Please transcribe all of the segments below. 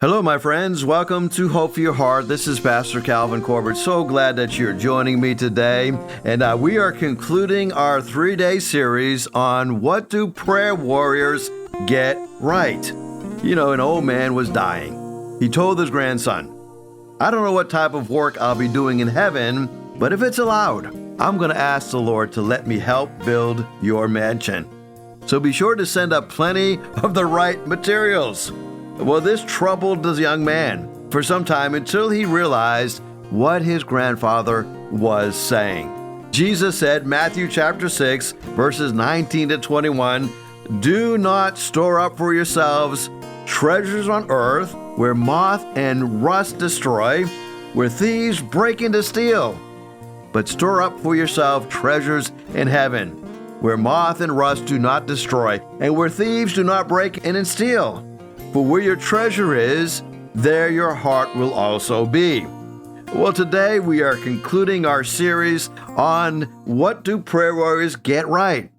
Hello, my friends. Welcome to Hope for Your Heart. This is Pastor Calvin Corbett. So glad that you're joining me today. And we are concluding our 3-day series on what do prayer warriors get right. You know, an old man was dying. He told his grandson, I don't know what type of work I'll be doing in heaven, but if it's allowed, I'm going to ask the Lord to let me help build your mansion. So be sure to send up plenty of the right materials. Well, this troubled the young man for some time until he realized what his grandfather was saying. Jesus said, Matthew chapter 6, verses 19 to 21, do not store up for yourselves treasures on earth where moth and rust destroy, where thieves break in to steal. But store up for yourself treasures in heaven, where moth and rust do not destroy, and where thieves do not break in and steal. For where your treasure is, there your heart will also be. Well, today we are concluding our series on what do prayer warriors get right.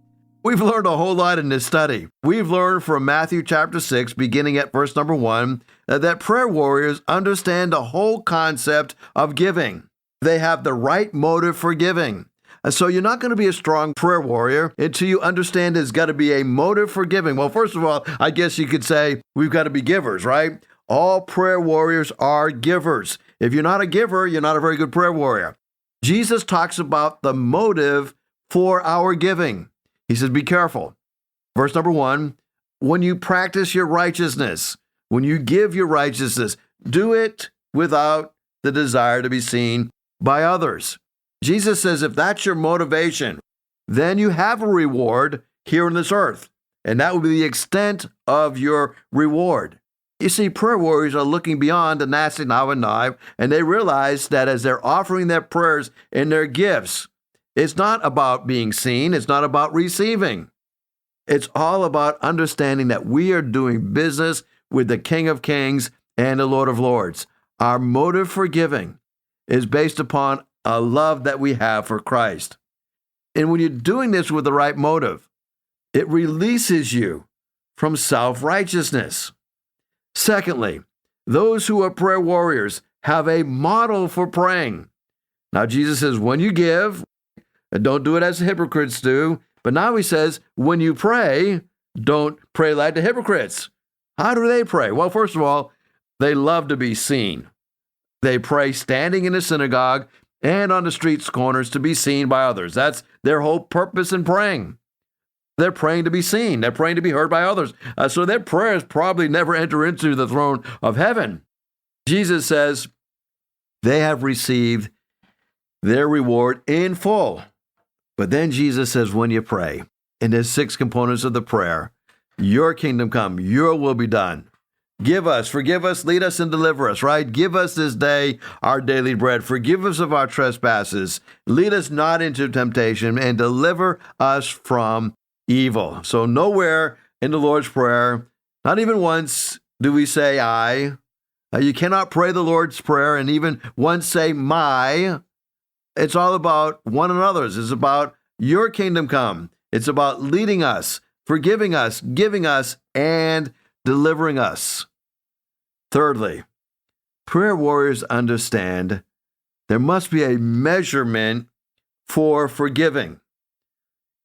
We've learned a whole lot in this study. We've learned from Matthew chapter 6, beginning at verse number 1, that prayer warriors understand the whole concept of giving. They have the right motive for giving. So you're not going to be a strong prayer warrior until you understand there's got to be a motive for giving. Well, first of all, I guess you could say we've got to be givers, right? All prayer warriors are givers. If you're not a giver, you're not a very good prayer warrior. Jesus talks about the motive for our giving. He says, be careful. Verse number 1, when you practice your righteousness, when you give your righteousness, do it without the desire to be seen by others. Jesus says if that's your motivation, then you have a reward here on this earth, and that will be the extent of your reward. You see, prayer warriors are looking beyond the nasty now and now, and they realize that as they're offering their prayers and their gifts, it's not about being seen, it's not about receiving. It's all about understanding that we are doing business with the King of Kings and the Lord of Lords. Our motive for giving is based upon a love that we have for Christ. And when you're doing this with the right motive, it releases you from self-righteousness. Secondly, those who are prayer warriors have a model for praying. Now, Jesus says, when you give, don't do it as the hypocrites do. But now he says, when you pray, don't pray like the hypocrites. How do they pray? Well, first of all, they love to be seen. They pray standing in the synagogue and on the streets corners to be seen by others. That's their whole purpose in praying. They're praying to be seen. They're praying to be heard by others. So their prayers probably never enter into the throne of heaven. Jesus says they have received their reward in full. But then Jesus says, when you pray, and there's 6 components of the prayer, your kingdom come, your will be done. Give us, forgive us, lead us, and deliver us, right? Give us this day our daily bread. Forgive us of our trespasses. Lead us not into temptation, and deliver us from evil. So nowhere in the Lord's Prayer, not even once, do we say I. You cannot pray the Lord's Prayer and even once say my. It's all about one another's. It's about your kingdom come. It's about leading us, forgiving us, giving us, and delivering us. Thirdly, prayer warriors understand there must be a measurement for forgiving.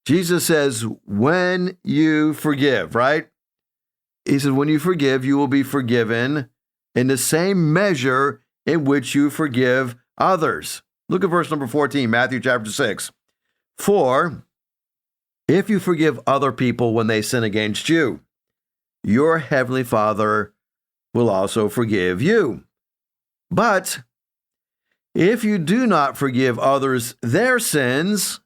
Jesus says, when you forgive, right? He says, when you forgive, you will be forgiven in the same measure in which you forgive others. Look at verse number 14, Matthew chapter 6. For if you forgive other people when they sin against you, your heavenly Father will also forgive you. But if you do not forgive others their sins,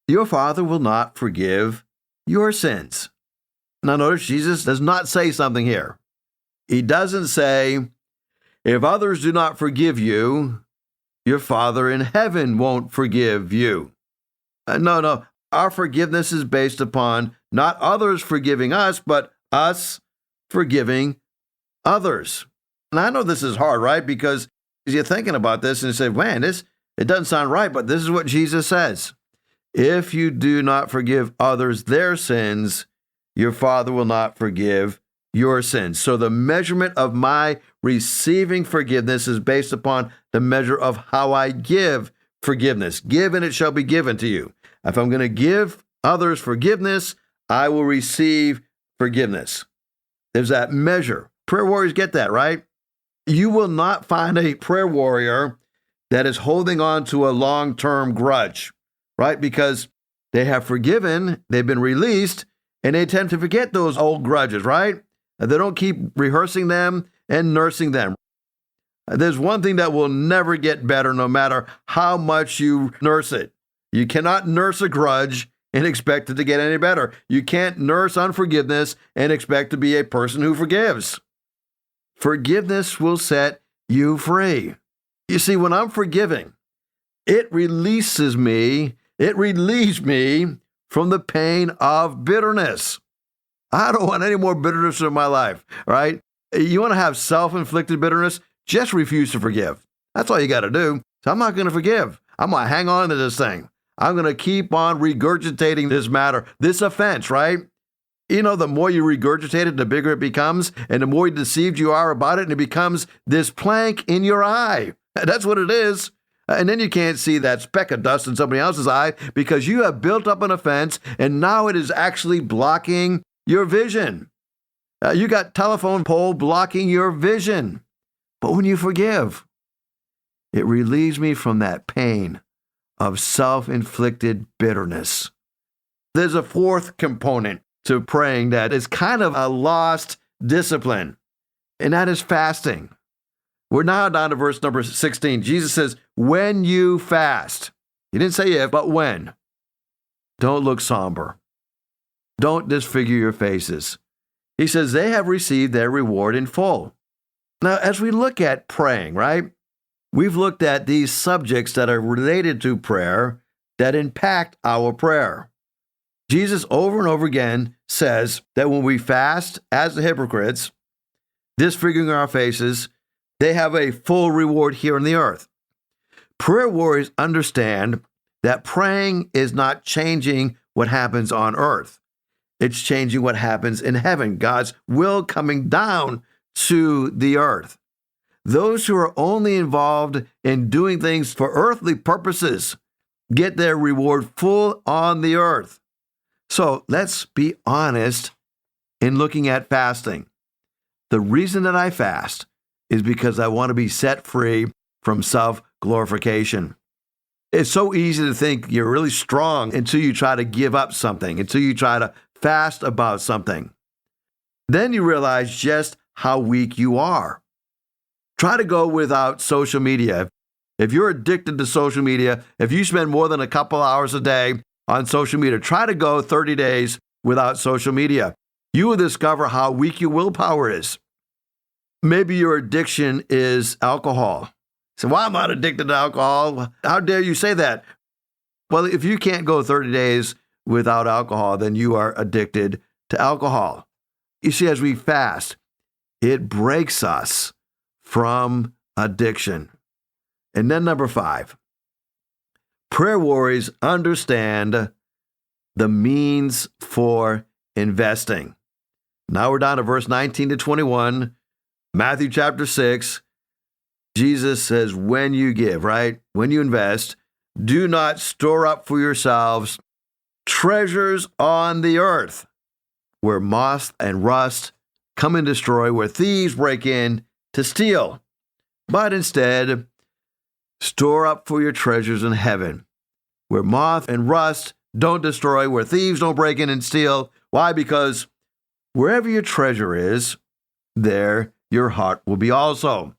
your Father will not forgive your sins. Now notice Jesus does not say something here. He doesn't say, if others do not forgive you, your Father in heaven won't forgive you. No. Our forgiveness is based upon not others forgiving us, but us forgiving others. And I know this is hard, right? Because you're thinking about this and you say, man, it doesn't sound right, but this is what Jesus says. If you do not forgive others their sins, your Father will not forgive your sins. So the measurement of my receiving forgiveness is based upon the measure of how I give forgiveness. Give and it shall be given to you. If I'm going to give others forgiveness, I will receive forgiveness. There's that measure. Prayer warriors get that, right? You will not find a prayer warrior that is holding on to a long-term grudge, right? Because they have forgiven, they've been released, and they tend to forget those old grudges, right? They don't keep rehearsing them and nursing them. There's one thing that will never get better no matter how much you nurse it. You cannot nurse a grudge and expect it to get any better. You can't nurse unforgiveness and expect to be a person who forgives. Forgiveness will set you free. You see, when I'm forgiving, it releases me, it relieves me from the pain of bitterness. I don't want any more bitterness in my life, right? You want to have self-inflicted bitterness? Just refuse to forgive. That's all you got to do. So I'm not going to forgive. I'm going to hang on to this thing. I'm going to keep on regurgitating this matter, this offense, right? You know, the more you regurgitate it, the bigger it becomes, and the more deceived you are about it, and it becomes this plank in your eye. That's what it is. And then you can't see that speck of dust in somebody else's eye because you have built up an offense, and now it is actually blocking your vision. You got telephone pole blocking your vision. But when you forgive, it relieves me from that pain of self-inflicted bitterness. There's a fourth component to praying that is kind of a lost discipline, and that is fasting. We're now down to verse number 16. Jesus says, when you fast, he didn't say if, but when. Don't look somber. Don't disfigure your faces. He says they have received their reward in full. Now, as we look at praying, right, we've looked at these subjects that are related to prayer that impact our prayer. Jesus over and over again says that when we fast as the hypocrites, disfiguring our faces, they have a full reward here on the earth. Prayer warriors understand that praying is not changing what happens on earth. It's changing what happens in heaven, God's will coming down to the earth. Those who are only involved in doing things for earthly purposes get their reward full on the earth. So let's be honest in looking at fasting. The reason that I fast is because I want to be set free from self-glorification. It's so easy to think you're really strong until you try to give up something, until you try to fast about something. Then you realize just how weak you are. Try to go without social media. If you're addicted to social media, if you spend more than a couple hours a day on social media, try to go 30 days without social media. You will discover how weak your willpower is. Maybe your addiction is alcohol. So, well, I'm not addicted to alcohol. How dare you say that? Well, if you can't go 30 days without alcohol, then you are addicted to alcohol. You see, as we fast, it breaks us from addiction. And then number 5, prayer warriors understand the means for investing. Now we're down to verse 19 to 21, Matthew chapter 6. Jesus says, when you give, right? When you invest, do not store up for yourselves treasures on the earth, where moth and rust come and destroy, where thieves break in to steal. But instead, store up for your treasures in heaven, where moth and rust don't destroy, where thieves don't break in and steal. Why? Because wherever your treasure is, there your heart will be also.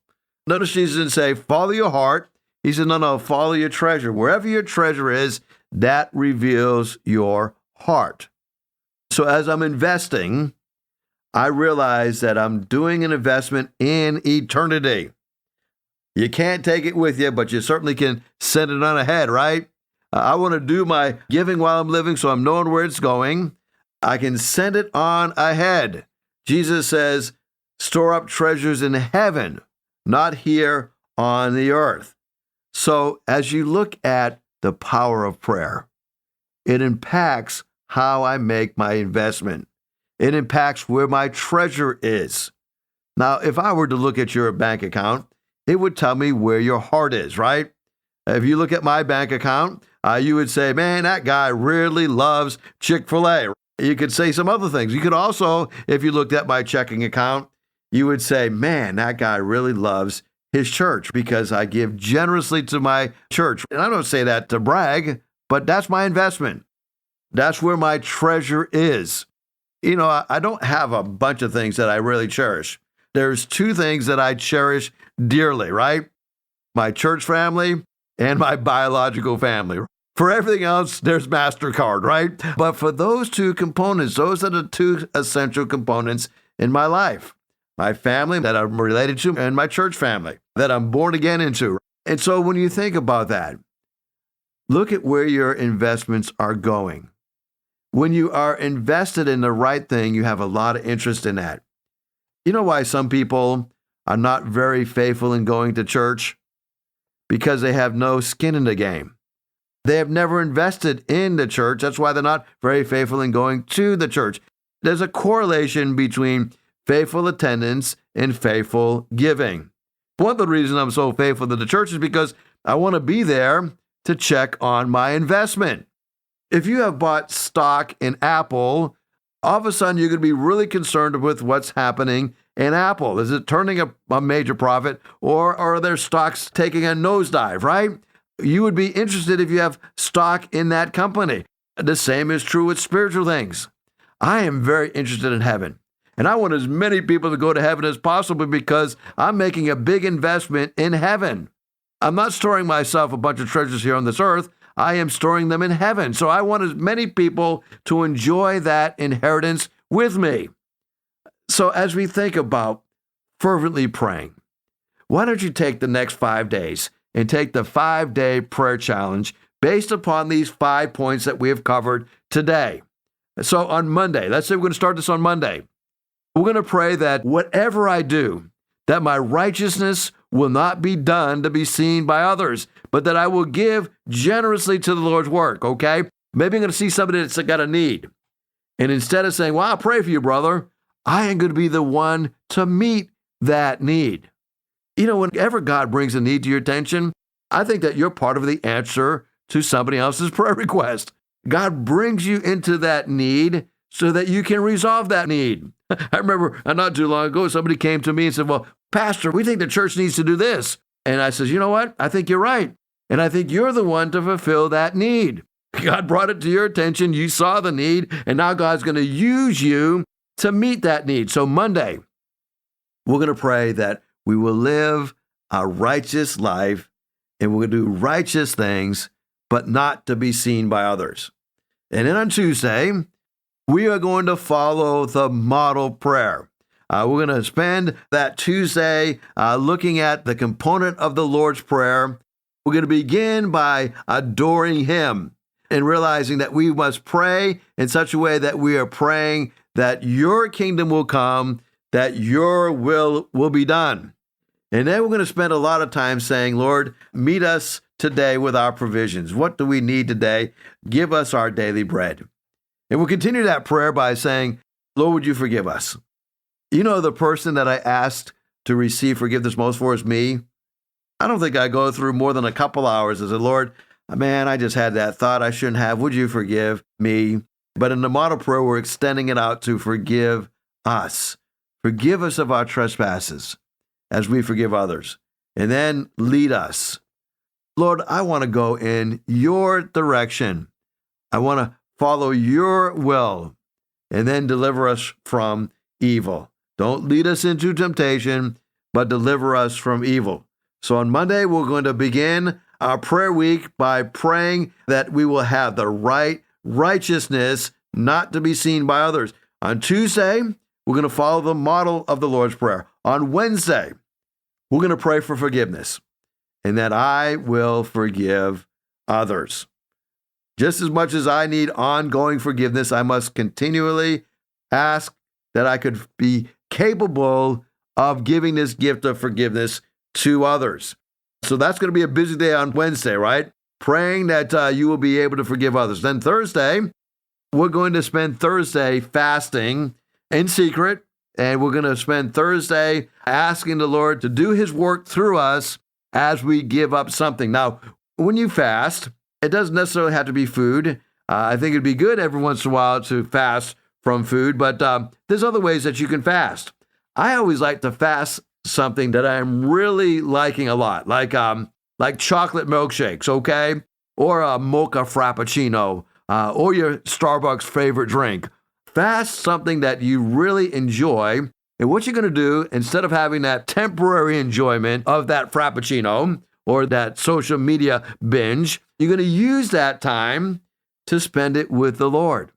Notice Jesus didn't say, follow your heart. He said, no, follow your treasure. Wherever your treasure is, that reveals your heart. So as I'm investing, I realize that I'm doing an investment in eternity. You can't take it with you, but you certainly can send it on ahead, right? I want to do my giving while I'm living, so I'm knowing where it's going. I can send it on ahead. Jesus says, store up treasures in heaven, not here on the earth. So as you look at the power of prayer, it impacts how I make my investment. It impacts where my treasure is. Now, if I were to look at your bank account, it would tell me where your heart is, right? If you look at my bank account, you would say, man, that guy really loves Chick-fil-A. You could say some other things. You could also, if you looked at my checking account, you would say, man, that guy really loves his church because I give generously to my church. And I don't say that to brag, but that's my investment. That's where my treasure is. You know, I don't have a bunch of things that I really cherish. There's two things that I cherish dearly, right? My church family and my biological family. For everything else, there's MasterCard, right? But for those two components, those are the two essential components in my life. My family that I'm related to and my church family that I'm born again into. And so when you think about that, look at where your investments are going. When you are invested in the right thing, you have a lot of interest in that. You know why some people are not very faithful in going to church? Because they have no skin in the game. They have never invested in the church. That's why they're not very faithful in going to the church. There's a correlation between faithful attendance and faithful giving. One of the reasons I'm so faithful to the church is because I want to be there to check on my investment. If you have bought stock in Apple, all of a sudden you're going to be really concerned with what's happening in Apple. Is it turning a major profit, or are their stocks taking a nosedive, right? You would be interested if you have stock in that company. The same is true with spiritual things. I am very interested in heaven, and I want as many people to go to heaven as possible because I'm making a big investment in heaven. I'm not storing myself a bunch of treasures here on this earth. I am storing them in heaven. So I want as many people to enjoy that inheritance with me. So as we think about fervently praying, why don't you take the next 5 days and take the 5-day prayer challenge based upon these 5 points that we have covered today. So on Monday, let's say we're going to start this on Monday. We're going to pray that whatever I do, that my righteousness will not be done to be seen by others, but that I will give generously to the Lord's work, okay? Maybe I'm going to see somebody that's got a need. And instead of saying, well, I'll pray for you, brother, I am going to be the one to meet that need. You know, whenever God brings a need to your attention, I think that you're part of the answer to somebody else's prayer request. God brings you into that need so that you can resolve that need. I remember not too long ago, somebody came to me and said, well, Pastor, we think the church needs to do this. And I says, you know what? I think you're right. And I think you're the one to fulfill that need. God brought it to your attention. You saw the need, and now God's going to use you to meet that need. So Monday, we're going to pray that we will live a righteous life and we're going to do righteous things, but not to be seen by others. And then on Tuesday, we are going to follow the model prayer. We're going to spend that Tuesday looking at the component of the Lord's Prayer. We're going to begin by adoring Him and realizing that we must pray in such a way that we are praying that your kingdom will come, that your will be done. And then we're going to spend a lot of time saying, Lord, meet us today with our provisions. What do we need today? Give us our daily bread. And we'll continue that prayer by saying, Lord, would you forgive us? You know, the person that I asked to receive forgiveness most for is me. I don't think I go through more than a couple hours and say, Lord, man, I just had that thought I shouldn't have. Would you forgive me? But in the model prayer, we're extending it out to forgive us. Forgive us of our trespasses as we forgive others. And then lead us. Lord, I want to go in your direction. I want to follow your will and then deliver us from evil. Don't lead us into temptation, but deliver us from evil. So on Monday, we're going to begin our prayer week by praying that we will have the right righteousness not to be seen by others. On Tuesday, we're going to follow the model of the Lord's Prayer. On Wednesday, we're going to pray for forgiveness and that I will forgive others. Just as much as I need ongoing forgiveness, I must continually ask that I could be capable of giving this gift of forgiveness to others. So that's going to be a busy day on Wednesday, right? Praying that you will be able to forgive others. Then Thursday, we're going to spend Thursday fasting in secret And we're going to spend Thursday asking the Lord to do his work through us as we give up something. Now, when you fast, it doesn't necessarily have to be food. I think it'd be good every once in a while to fast from food, but there's other ways that you can fast. I always like to fast something that I'm really liking a lot, like chocolate milkshakes, okay? Or a mocha frappuccino, or your Starbucks favorite drink. Fast something that you really enjoy. And what you're going to do, instead of having that temporary enjoyment of that frappuccino or that social media binge, you're going to use that time to spend it with the Lord.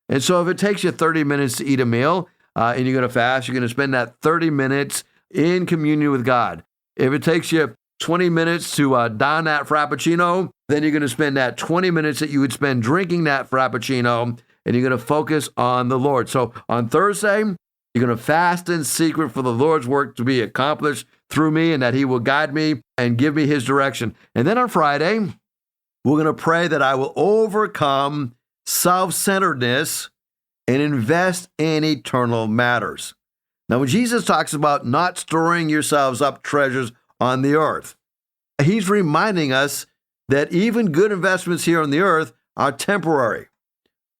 And so if it takes you 30 minutes to eat a meal and you're going to fast, you're going to spend that 30 minutes in communion with God. If it takes you 20 minutes to down that frappuccino, then you're going to spend that 20 minutes that you would spend drinking that frappuccino, and you're going to focus on the Lord. So on Thursday, you're going to fast in secret for the Lord's work to be accomplished through me, and that he will guide me and give me his direction. And then on Friday, we're going to pray that I will overcome self-centeredness and invest in eternal matters. Now, when Jesus talks about not storing yourselves up treasures on the earth, he's reminding us that even good investments here on the earth are temporary.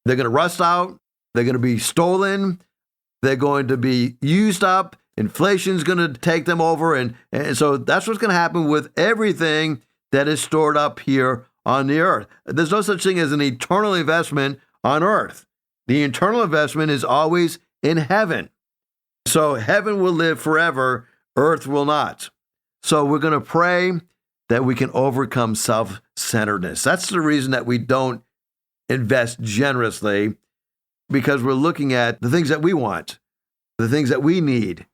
They're going to rust out. They're going to be stolen. They're going to be used up. Inflation's going to take them over. And so that's what's going to happen with everything that is stored up here on the earth. There's no such thing as an eternal investment on earth. The eternal investment is always in heaven. So heaven will live forever. Earth will not. So we're going to pray that we can overcome self-centeredness. That's the reason that we don't invest generously, because we're looking at the things that we want, the things that we need,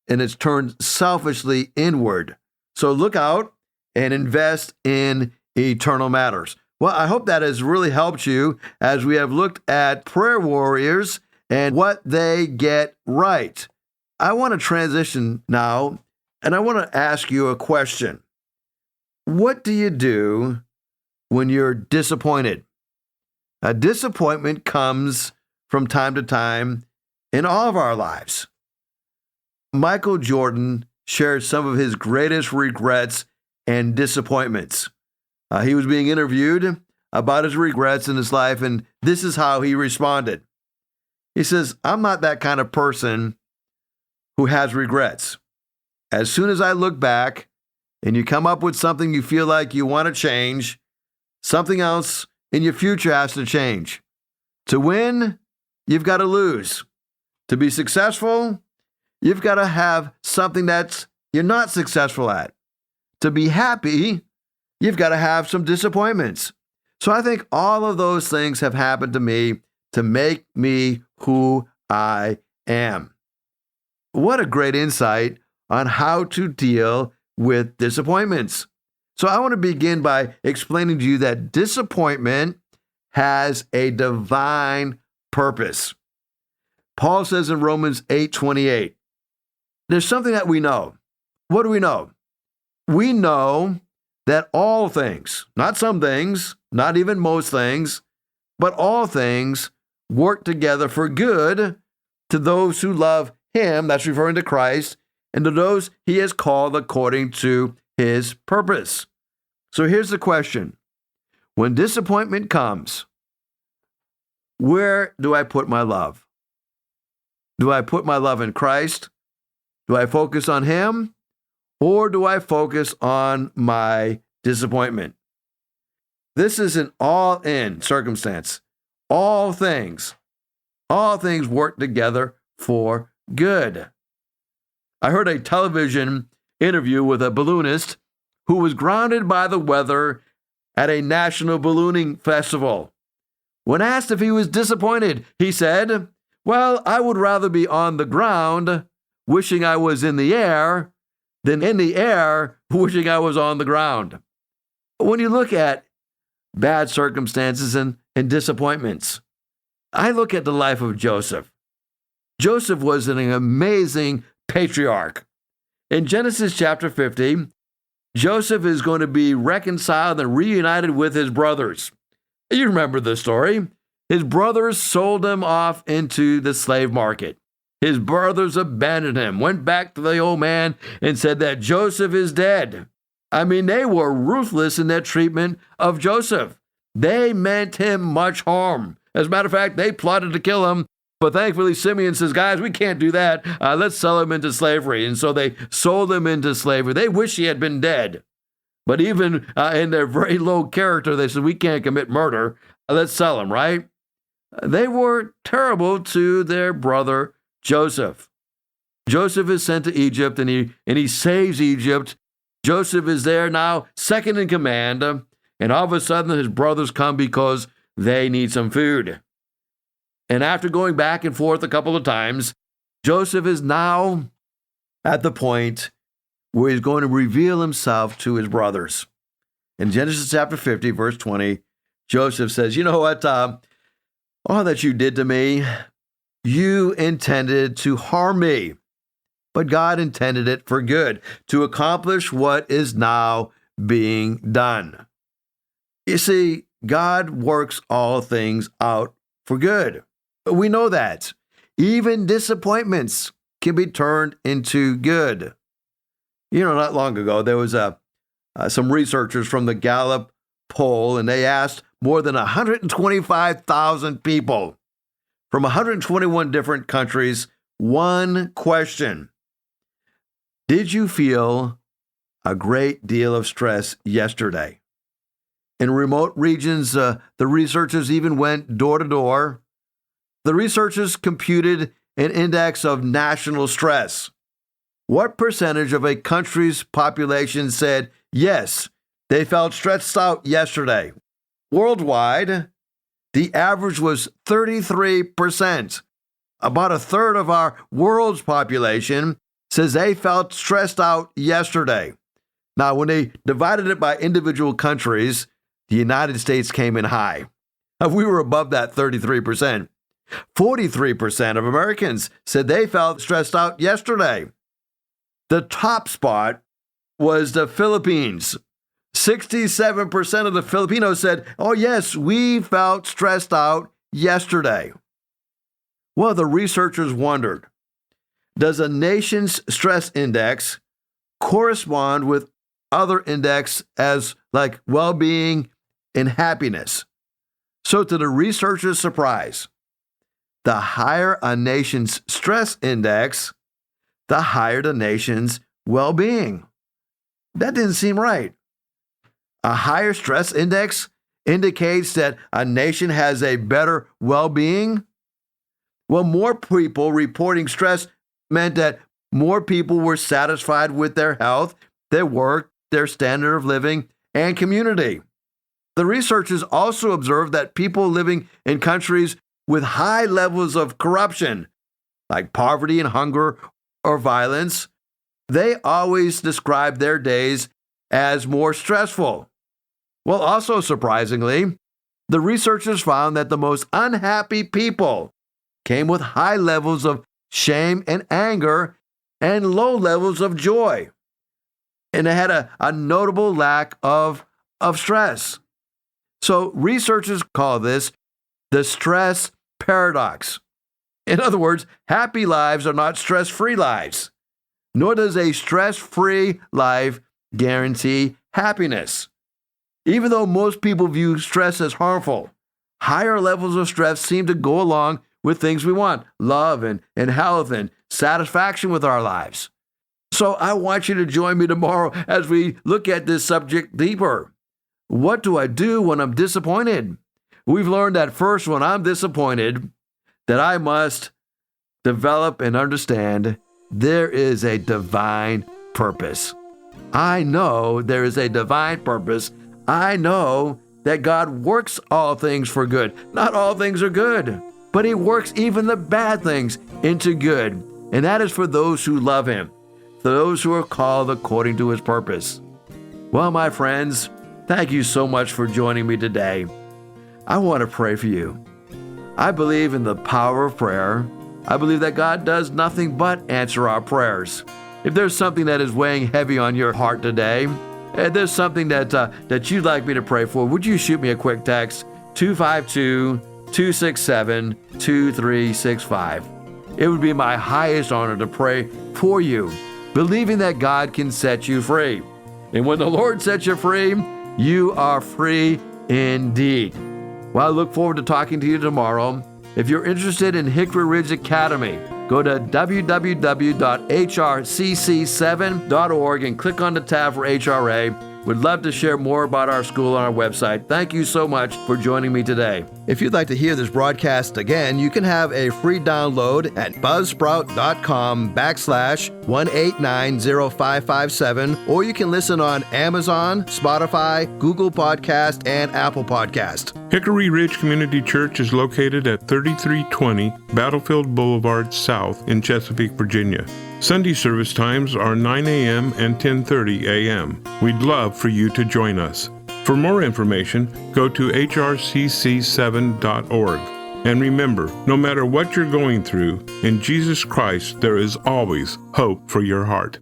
and it's turned selfishly inward. So look out and invest in eternal matters. Well, I hope that has really helped you as we have looked at prayer warriors and what they get right. I want to transition now, and I want to ask you a question. What do you do when you're disappointed? A disappointment comes from time to time in all of our lives. Michael Jordan shared some of his greatest regrets and disappointments. He was being interviewed about his regrets in his life, and this is how he responded. He says, "I'm not that kind of person who has regrets. As soon as I look back and you come up with something you feel like you want to change, something else in your future has to change. To win, you've got to lose. To be successful, you've got to have something that you're not successful at. To be happy, you've got to have some disappointments." So I think all of those things have happened to me to make me who I am. What a great insight on how to deal with disappointments. So I want to begin by explaining to you that disappointment has a divine purpose. Paul says in Romans 8:28, there's something that we know. What do we know? We know that all things, not some things, not even most things, but all things work together for good to those who love him, that's referring to Christ, and to those he has called according to his purpose. So here's the question. When disappointment comes, where do I put my love? Do I put my love in Christ? Do I focus on him? Or do I focus on my disappointment? This is an all-in circumstance. All things work together for good. I heard a television interview with a balloonist who was grounded by the weather at a national ballooning festival. When asked if he was disappointed, he said, "Well, I would rather be on the ground, wishing I was in the air, than in the air, wishing I was on the ground." When you look at bad circumstances and disappointments, I look at the life of Joseph. Joseph was an amazing patriarch. In Genesis chapter 50, Joseph is going to be reconciled and reunited with his brothers. You remember the story. His brothers sold him off into the slave market. His brothers abandoned him, went back to the old man and said that Joseph is dead. I mean, they were ruthless in their treatment of Joseph. They meant him much harm. As a matter of fact, they plotted to kill him. But thankfully, Simeon says, guys, we can't do that. Let's sell him into slavery. And so they sold him into slavery. They wish he had been dead. But even in their very low character, they said, we can't commit murder. Let's sell him, right? They were terrible to their brother Joseph. Joseph is sent to Egypt, and he saves Egypt. Joseph is there now, second in command. And all of a sudden, his brothers come because they need some food. And after going back and forth a couple of times, Joseph is now at the point where he's going to reveal himself to his brothers. In Genesis chapter 50, verse 20, Joseph says, you know what? All that you did to me, you intended to harm me, but God intended it for good, to accomplish what is now being done. You see, God works all things out for good. We know that. Even disappointments can be turned into good. You know, not long ago, there was some researchers from the Gallup poll, and they asked more than 125,000 people from 121 different countries one question. Did you feel a great deal of stress yesterday? In remote regions, the researchers even went door to door. The researchers computed an index of national stress. What percentage of a country's population said, yes, they felt stressed out yesterday? Worldwide, the average was 33%. About a third of our world's population says they felt stressed out yesterday. Now, when they divided it by individual countries, the United States came in high. We were above that 33%. 43% of Americans said they felt stressed out yesterday. The top spot was the Philippines. 67% of the Filipinos said, oh yes, we felt stressed out yesterday. Well, the researchers wondered, does a nation's stress index correspond with other index as like well-being and happiness? So to the researchers' surprise, the higher a nation's stress index, the higher the nation's well-being. That didn't seem right. A higher stress index indicates that a nation has a better well-being. Well, more people reporting stress meant that more people were satisfied with their health, their work, their standard of living, and community. The researchers also observed that people living in countries with high levels of corruption, like poverty and hunger or violence, they always describe their days as more stressful. Well, also surprisingly, the researchers found that the most unhappy people came with high levels of shame and anger and low levels of joy. And they had a notable lack of stress. So researchers call this the stress paradox. In other words, happy lives are not stress-free lives, nor does a stress-free life guarantee happiness. Even though most people view stress as harmful, higher levels of stress seem to go along with things we want, love and health and satisfaction with our lives. So I want you to join me tomorrow as we look at this subject deeper. What do I do when I'm disappointed? We've learned that first, when I'm disappointed, that I must develop and understand there is a divine purpose. I know there is a divine purpose. I know that God works all things for good. Not all things are good, but He works even the bad things into good. And that is for those who love Him, for those who are called according to His purpose. Well, my friends, thank you so much for joining me today. I want to pray for you. I believe in the power of prayer. I believe that God does nothing but answer our prayers. If there's something that is weighing heavy on your heart today, if there's something that you'd like me to pray for, would you shoot me a quick text, 252-267-2365. it would be my highest honor to pray for you, believing that God can set you free. And when the Lord sets you free, you are free indeed. Well, I look forward to talking to you tomorrow. If you're interested in Hickory Ridge Academy, go to www.hrcc7.org and click on the tab for HRA. We'd love to share more about our school on our website. Thank you so much for joining me today. If you'd like to hear this broadcast again, you can have a free download at buzzsprout.com/1890557, or you can listen on Amazon, Spotify, Google Podcast, and Apple Podcast. Hickory Ridge Community Church is located at 3320 Battlefield Boulevard South in Chesapeake, Virginia. Sunday service times are 9 a.m. and 10:30 a.m. We'd love for you to join us. For more information, go to hrcc7.org. And remember, no matter what you're going through, in Jesus Christ there is always hope for your heart.